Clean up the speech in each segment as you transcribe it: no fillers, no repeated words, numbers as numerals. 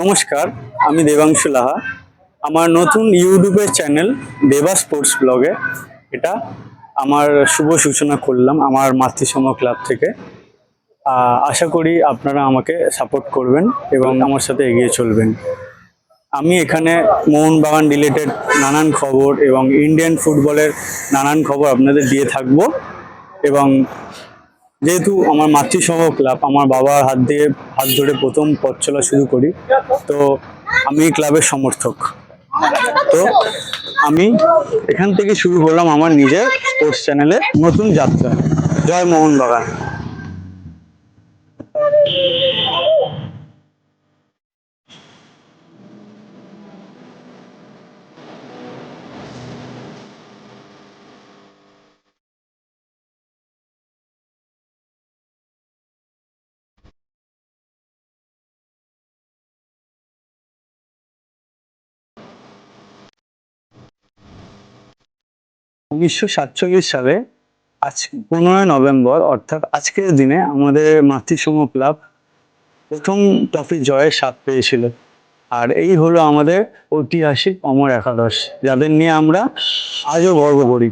নমস্কার, আমি দেবাংশু লাহা। আমার নতুন ইউটিউবের চ্যানেল দেবা স্পোর্টস ব্লগে এটা আমার শুভ সূচনা করলাম আমার মাতৃসম ক্লাব থেকে। আশা করি আপনারা আমাকে সাপোর্ট করবেন এবং আমার সাথে এগিয়ে চলবেন। আমি এখানে মোহনবাগান রিলেটেড নানান খবর এবং ইন্ডিয়ান ফুটবলের নানান খবর আপনাদের দিয়ে থাকবো। এবং যেহেতু আমার মাতৃসম ক্লাব, আমার বাবার হাত ধরে প্রথম পথ চলা শুরু করি, তো আমি ক্লাবের সমর্থক। তো আমি এখান থেকে শুরু করলাম আমার নিজের স্পোর্টস চ্যানেলে নতুন যাত্রা। জয় মোহনবাগান। 1947 সালে আজ 15 নভেম্বর অর্থাৎ আজকের দিনে আমাদের মাতৃসম ক্লাব প্রথম ট্রফি জয়ের স্বাদ পেয়েছিল। আর এই হলো আমাদের ঐতিহাসিক অমর একাদশ, যাদের নিয়ে আমরা আজও গর্ব করি।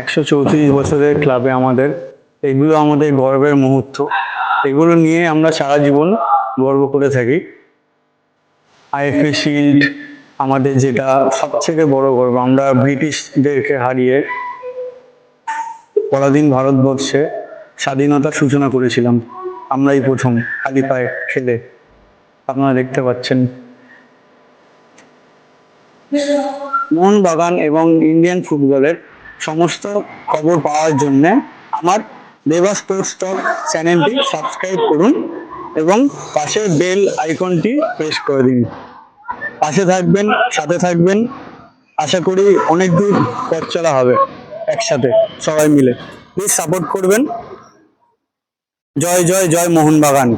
134 বছরের ক্লাবে আমাদের এগুলো আমাদের গর্বের মুহূর্ত, এগুলো নিয়ে আমরা সারা জীবন গর্ব করে থাকি। আইএফএ শিল্ড আমাদের যেটা সবথেকে বড় গর্ব, আমরা ব্রিটিশদেরকে হারিয়ে পরাধীন ভারতবর্ষে স্বাধীনতার সূচনা করেছিলাম। আমরাই প্রথম খালি পায়ে খেলে, আপনারা দেখতে পাচ্ছেন। মোহনবাগান এবং ইন্ডিয়ান ফুটবলের সমস্ত খবর পাওয়ার জন্য আমার দেবা স্পোর্টস টক চ্যানেলটি সাবস্ক্রাইব করুন এবং পাশের বেল আইকনটি প্রেস করে দিন। পাশে থাকবেন, সাথে থাকবেন। আশা করি অনেক দূর পথ চলা হবে একসাথে সবাই মিলে। প্লিজ সাপোর্ট করবেন। জয় জয় জয় মোহনবাগান।